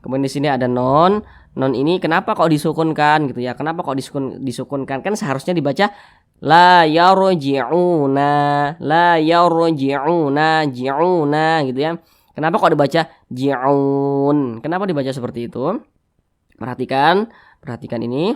Kemudian di sini ada non. Non ini kenapa kok disukunkan gitu ya? Kenapa kok disukunkan? Kan seharusnya dibaca la yarji'una, la yarji'una, ji'una gitu ya. Kenapa kok dibaca ji'un? Kenapa dibaca seperti itu? Perhatikan ini.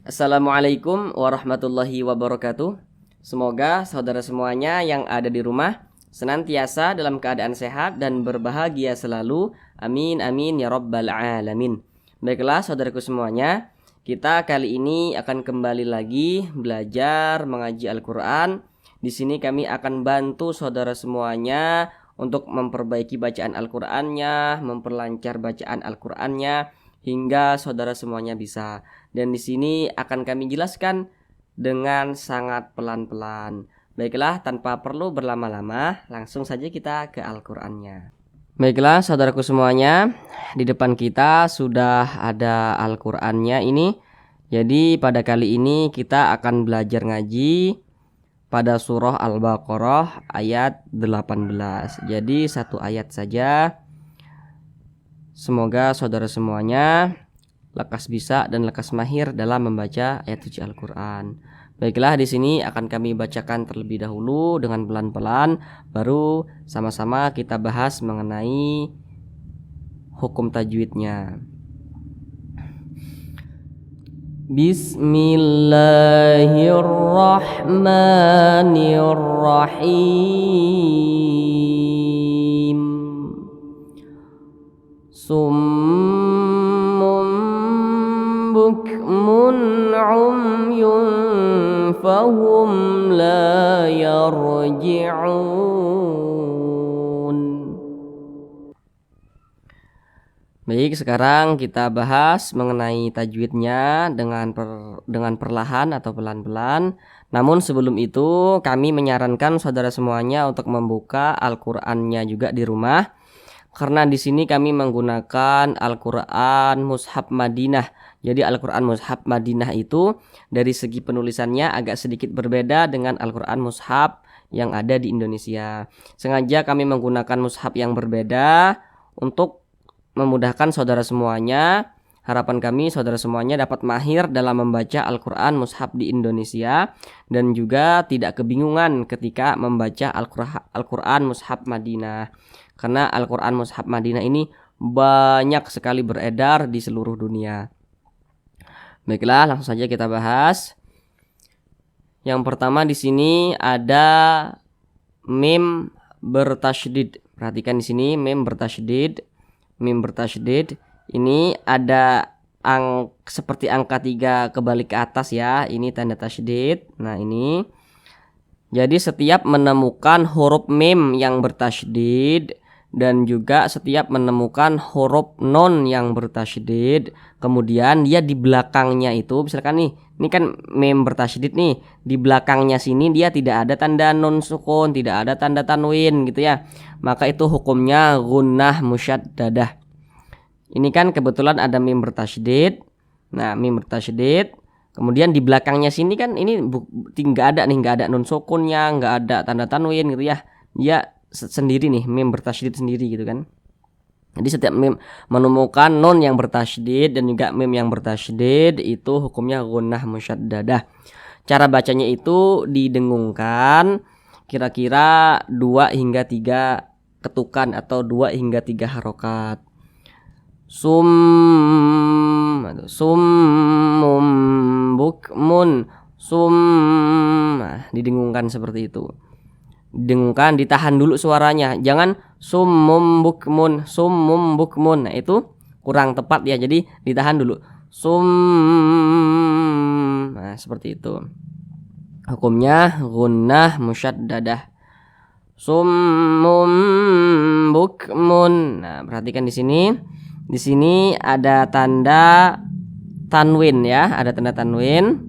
Assalamualaikum warahmatullahi wabarakatuh. Semoga saudara semuanya yang ada di rumah senantiasa dalam keadaan sehat dan berbahagia selalu. Amin amin ya rabbal alamin. Baiklah saudaraku semuanya, kita kali ini akan kembali lagi belajar mengaji Al-Qur'an. Di sini kami akan bantu saudara semuanya untuk memperbaiki bacaan Al-Qur'annya, memperlancar bacaan Al-Qur'annya hingga saudara semuanya bisa. Dan di sini akan kami jelaskan dengan sangat pelan-pelan. Baiklah, tanpa perlu berlama-lama, langsung saja kita ke Al-Qur'annya. Baiklah, saudaraku semuanya, di depan kita sudah ada Al-Qur'annya ini. Jadi pada kali ini kita akan belajar ngaji pada surah Al-Baqarah ayat 18. Jadi satu ayat saja. Semoga saudara semuanya lekas bisa dan lekas mahir dalam membaca ayat suci Al-Qur'an. Baiklah, di sini akan kami bacakan terlebih dahulu dengan pelan-pelan, baru sama-sama kita bahas mengenai hukum tajwidnya. Bismillahirrahmanirrahim. Summun bukmun umyun fahum la yarji'un. Baik, sekarang kita bahas mengenai tajwidnya dengan perlahan atau pelan-pelan. Namun sebelum itu kami menyarankan saudara semuanya untuk membuka Al-Qur'annya juga di rumah. Karena di sini kami menggunakan Al-Qur'an Mushaf Madinah. Jadi Al-Qur'an Mushaf Madinah itu dari segi penulisannya agak sedikit berbeda dengan Al-Qur'an Mushaf yang ada di Indonesia. Sengaja kami menggunakan mushaf yang berbeda untuk memudahkan saudara semuanya. Harapan kami saudara semuanya dapat mahir dalam membaca Al-Qur'an Mushaf di Indonesia dan juga tidak kebingungan ketika membaca Al-Qur'an Mushaf Madinah. Karena Al-Qur'an Mushaf Madinah ini banyak sekali beredar di seluruh dunia. Baiklah, langsung saja kita bahas. Yang pertama di sini ada mim bertasydid. Perhatikan di sini mim bertasydid. Mim bertasydid ini ada seperti angka 3 kebalik ke atas ya. Ini tanda tasydid. Nah, ini. Jadi setiap menemukan huruf mim yang bertasydid dan juga setiap menemukan huruf non yang bertasydid, kemudian dia di belakangnya itu misalkan nih, ini kan mim bertasydid nih, di belakangnya sini dia tidak ada tanda non sukun, tidak ada tanda tanwin gitu ya. Maka itu hukumnya gunnah musyaddadah. Ini kan kebetulan ada mim bertasydid. Nah, mim bertasydid. Kemudian di belakangnya sini kan ini nggak ada nun sukunnya, nggak ada tanda tanwin gitu ya. Dia sendiri nih, mim bertasydid sendiri gitu kan. Jadi setiap mim menemukan nun yang bertasydid dan juga mim yang bertasydid itu hukumnya gunnah musyaddadah. Cara bacanya itu didengungkan kira-kira 2 hingga 3 ketukan atau 2 hingga 3 harokat. Summum bukmun didengungkan seperti itu. Didengungkan, ditahan dulu suaranya. Jangan summum bukmun. Nah, itu kurang tepat ya. Jadi ditahan dulu. Nah, seperti itu. Hukumnya gunnah musyaddadah. Summum bukmun. Nah, perhatikan di sini. Di sini ada tanda tanwin ya, ada tanda tanwin.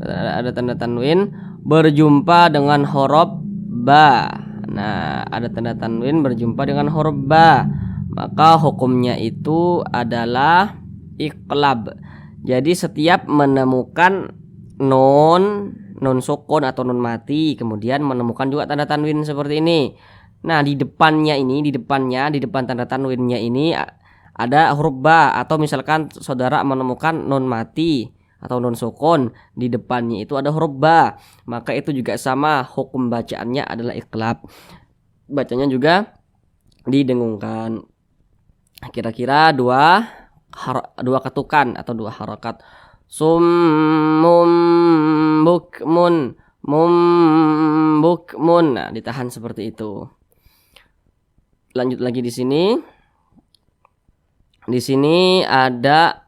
Ada tanda tanwin berjumpa dengan huruf ba. Nah, ada tanda tanwin berjumpa dengan huruf ba. Maka hukumnya itu adalah iqlab. Jadi setiap menemukan nun nun sukun atau nun mati, kemudian menemukan juga tanda tanwin seperti ini. Nah, di depan tanda tanwinnya ini ada huruf ba, atau misalkan saudara menemukan nun mati atau nun sukun, di depannya itu ada huruf ba, maka itu juga sama, hukum bacaannya adalah iqlab. Bacanya juga didengungkan. Kira-kira dua ketukan atau dua harokat. Summum bukmun, bukmun. Nah, ditahan seperti itu. Lanjut lagi di sini. Di sini ada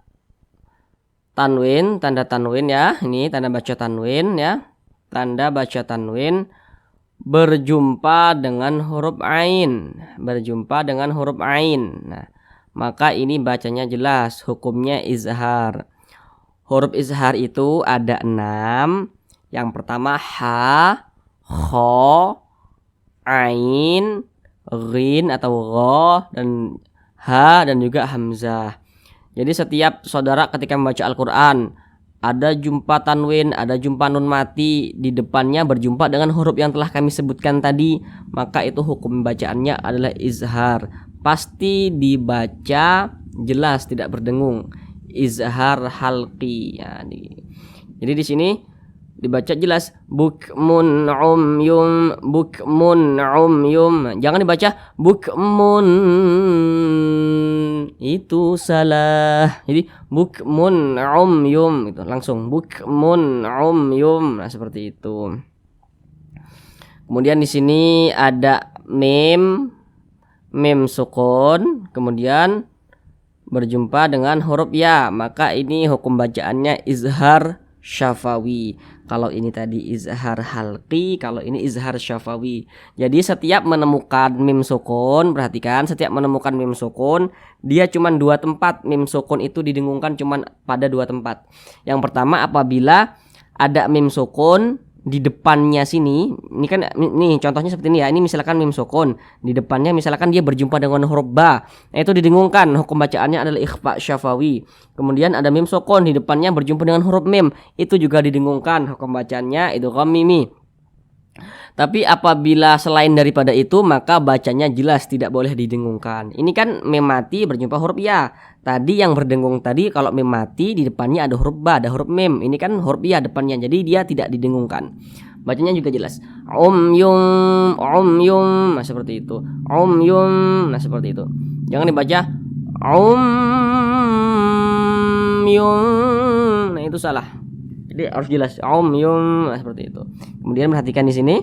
tanwin, tanda tanwin ya. Ini tanda baca tanwin ya. Tanda baca tanwin berjumpa dengan huruf ain. Nah, maka ini bacanya jelas, hukumnya izhar. Huruf izhar itu ada 6. Yang pertama ha, kho, ain, ghin atau gho, dan ha, dan juga hamzah. Jadi setiap saudara ketika membaca Al-Quran, ada jumpa tanwin, ada jumpa nun mati, di depannya berjumpa dengan huruf yang telah kami sebutkan tadi, maka itu hukum bacaannya adalah izhar. Pasti dibaca jelas, tidak berdengung. Izhar halqi. Ya, jadi di sini dibaca jelas, bukmun umyum, bukmun umyum. Jangan dibaca bukmun, itu salah. Jadi bukmun umyum, itu langsung bukmun umyum. Nah, seperti itu. Kemudian di sini ada mim sukun, kemudian berjumpa dengan huruf ya, maka ini hukum bacaannya izhar syafawi. Kalau ini tadi izhar halqi, kalau ini izhar syafawi. Jadi setiap menemukan mim sukun, perhatikan, setiap menemukan mim sukun, dia cuma 2 tempat. Mim sukun itu didengungkan cuma pada 2 tempat. Yang pertama apabila ada mim sukun di depannya sini, ini kan nih contohnya seperti ini ya. Ini misalkan mim sukun, di depannya misalkan dia berjumpa dengan huruf ba, itu didengungkan, hukum bacaannya adalah ikhfa syafawi. Kemudian ada mim sukun, di depannya berjumpa dengan huruf mim, itu juga didengungkan, hukum bacaannya idgham mimi. Tapi apabila selain daripada itu, maka bacanya jelas tidak boleh didengungkan. Ini kan mim mati berjumpa huruf ya. Tadi yang berdengung tadi, kalau mim mati di depannya ada huruf ba, ada huruf mim. Ini kan huruf ya depannya, jadi dia tidak didengungkan. Bacanya juga jelas. Umyum, nah seperti itu. Umyum, nah seperti itu. Jangan dibaca umyum. Nah, itu salah. Jadi harus jelas umyum, nah seperti itu. Kemudian perhatikan di sini.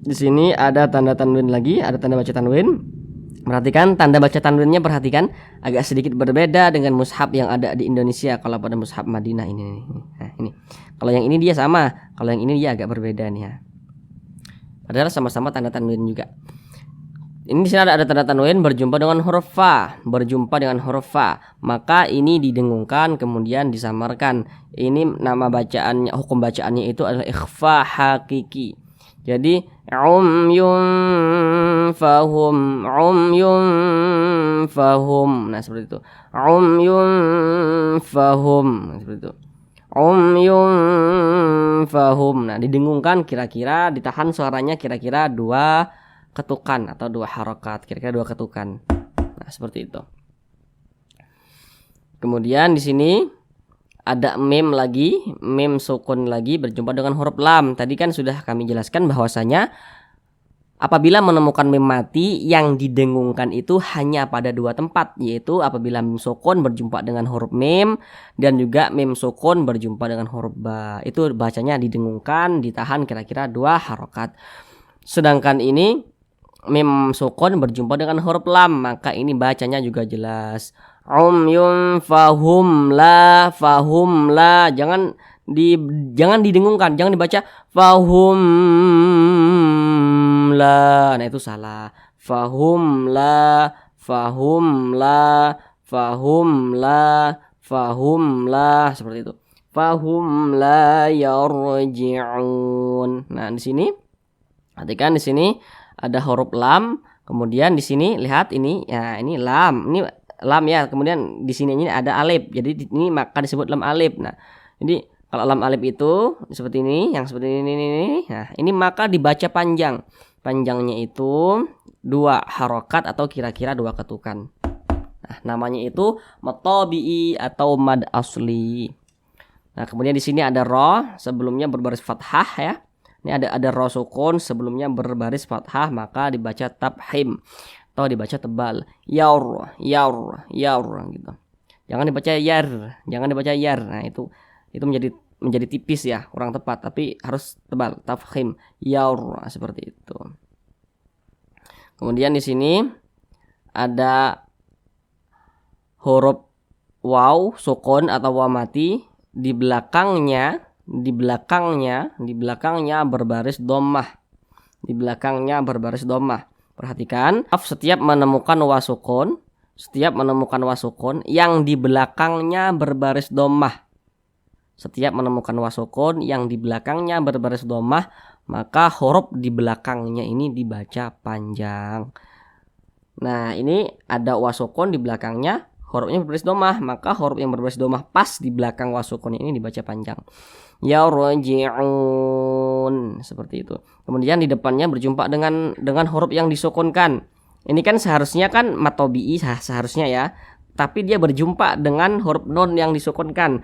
Di sini ada tanda tanwin lagi, ada tanda baca tanwin. Perhatikan tanda baca tanwinnya, perhatikan agak sedikit berbeda dengan mushaf yang ada di Indonesia. Kalau pada mushaf Madinah ini. Nah, ini. Kalau yang ini dia sama, kalau yang ini dia agak berbeda nih ya. Padahal sama-sama tanda tanwin juga. Ini di sini ada tanda tanwin berjumpa dengan huruf fa, maka ini didengungkan kemudian disamarkan. Ini nama bacaannya, hukum bacaannya itu adalah ikhfa hakiki. Jadi umyum fahum. Nah, seperti itu. Umyum fahum. Nah, seperti itu. Umyum fahum. Nah, didengungkan, kira-kira ditahan suaranya kira-kira 2 ketukan atau 2 harokat, kira-kira 2 ketukan. Nah, seperti itu. Kemudian di sini ada mim lagi, mim sukun lagi berjumpa dengan huruf lam. Tadi kan sudah kami jelaskan bahwasanya apabila menemukan mim mati, yang didengungkan itu hanya pada 2 tempat, yaitu apabila mim sukun berjumpa dengan huruf mim dan juga mim sukun berjumpa dengan huruf ba. Itu bacanya didengungkan, ditahan kira-kira 2 harokat. Sedangkan ini mim sukun berjumpa dengan huruf lam, maka ini bacanya juga jelas. Umyum fahum la. Jangan didengungkan, jangan dibaca fahum la. Nah, itu salah. Fahum la seperti itu. Fahum la yarji'un. Nah, di sini perhatikan, di sini ada huruf lam, kemudian di sini lihat ini ya, ini lam, ini lam ya, kemudian di sini ini ada alif, jadi ini maka disebut lam alif. Nah, jadi Kalau lam alif itu seperti ini, yang seperti ini. Nah, ini maka dibaca panjang. Panjangnya itu 2 harokat atau kira-kira 2 ketukan. Nah, namanya itu mad tabi'i atau mad asli. Nah, kemudian di sini ada ro, sebelumnya berbaris fathah ya. Ini ada ro sukun, sebelumnya berbaris fathah, maka dibaca tabhim atau dibaca tebal. Yaur gitu. Jangan dibaca yar. Nah, itu menjadi tipis ya, kurang tepat, tapi harus tebal, tafkhim, yaur, seperti itu. Kemudian di sini ada huruf waw sukun atau waw mati, di belakangnya berbaris dhammah. Perhatikan, setiap menemukan waw sukun yang di belakangnya berbaris dhammah. Maka huruf di belakangnya ini dibaca panjang. Nah, ini ada wasukun di belakangnya, hurufnya berbaris dhammah, maka huruf yang berbaris dhammah pas di belakang wasukun ini dibaca panjang. Yarji'un, seperti itu. Kemudian di depannya berjumpa dengan huruf yang disukunkan. Ini kan seharusnya kan mad tabi'i seharusnya ya. Tapi dia berjumpa dengan huruf nun yang disukunkan,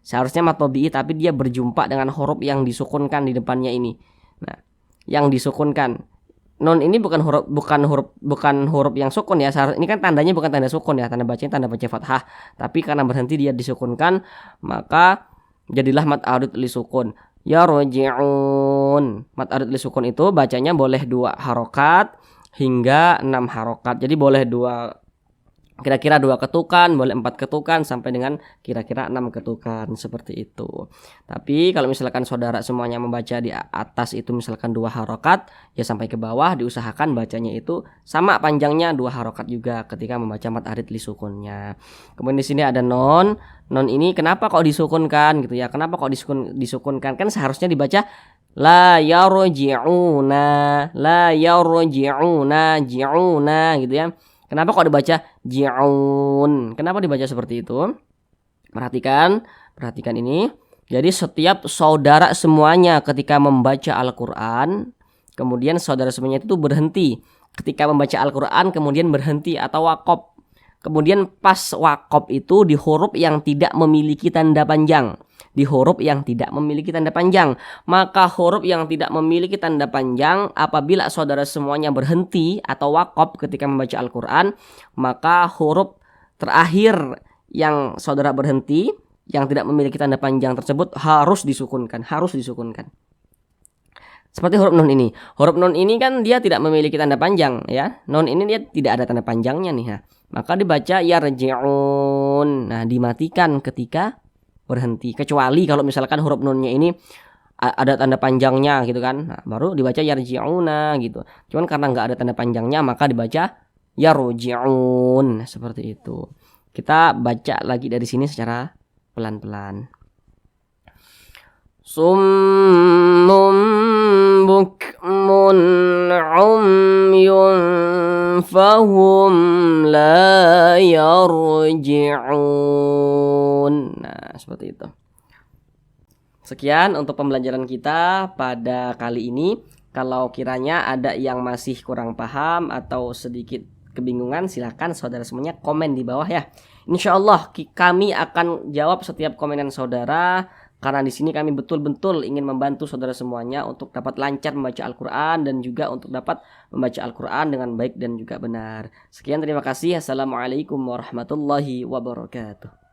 Seharusnya mad tabi'i, tapi dia berjumpa dengan huruf yang disukunkan di depannya ini. Nah, yang disukunkan. Nun ini bukan huruf yang sukun ya. Ini kan tandanya bukan tanda sukun ya, tanda bacanya tanda baca fathah. Tapi karena berhenti dia disukunkan, maka jadilah mad arid li sukun. Yarji'un. Mad arid li sukun itu bacanya boleh 2 harokat hingga 6 harokat. Jadi boleh kira-kira 2 ketukan, boleh 4 ketukan sampai dengan kira-kira 6 ketukan, seperti itu. Tapi kalau misalkan saudara semuanya membaca di atas itu misalkan 2 harokat, ya sampai ke bawah diusahakan bacanya itu sama panjangnya 2 harokat juga ketika membaca mad arid li sukunnya. Kemudian di sini ada non. Non ini kenapa kok disukunkan gitu ya? Kenapa kok disukunkan? Kan seharusnya dibaca la yarji'una, ji'una gitu ya. Kenapa kok dibaca ji'un? Kenapa dibaca seperti itu? Perhatikan ini. Jadi setiap saudara semuanya ketika membaca Al-Qur'an, kemudian saudara semuanya itu berhenti. Ketika membaca Al-Qur'an kemudian berhenti atau waqaf. Kemudian pas waqaf itu di huruf yang tidak memiliki tanda panjang. Maka huruf yang tidak memiliki tanda panjang, apabila saudara semuanya berhenti atau waqaf ketika membaca Al-Qur'an, maka huruf terakhir yang saudara berhenti yang tidak memiliki tanda panjang tersebut harus disukunkan. Seperti huruf nun ini. Huruf nun ini kan dia tidak memiliki tanda panjang ya. Nun ini dia tidak ada tanda panjangnya nih ya. Maka dibaca yarji'un. Nah, dimatikan ketika berhenti, kecuali kalau misalkan huruf nunnya ini ada tanda panjangnya gitu kan. Nah, baru dibaca yarji'una gitu. Cuman karena nggak ada tanda panjangnya maka dibaca yarji'un, seperti itu. Kita baca lagi dari sini secara pelan-pelan. Summum bukmun umyun fahum la yarji'un. Nah, seperti itu. Sekian untuk pembelajaran kita pada kali ini. Kalau kiranya ada yang masih kurang paham atau sedikit kebingungan, silakan saudara semuanya komen di bawah ya. Insyaallah kami akan jawab setiap komenan saudara, karena di sini kami betul-betul ingin membantu saudara semuanya untuk dapat lancar membaca Al-Qur'an dan juga untuk dapat membaca Al-Qur'an dengan baik dan juga benar. Sekian, terima kasih. Assalamualaikum warahmatullahi wabarakatuh.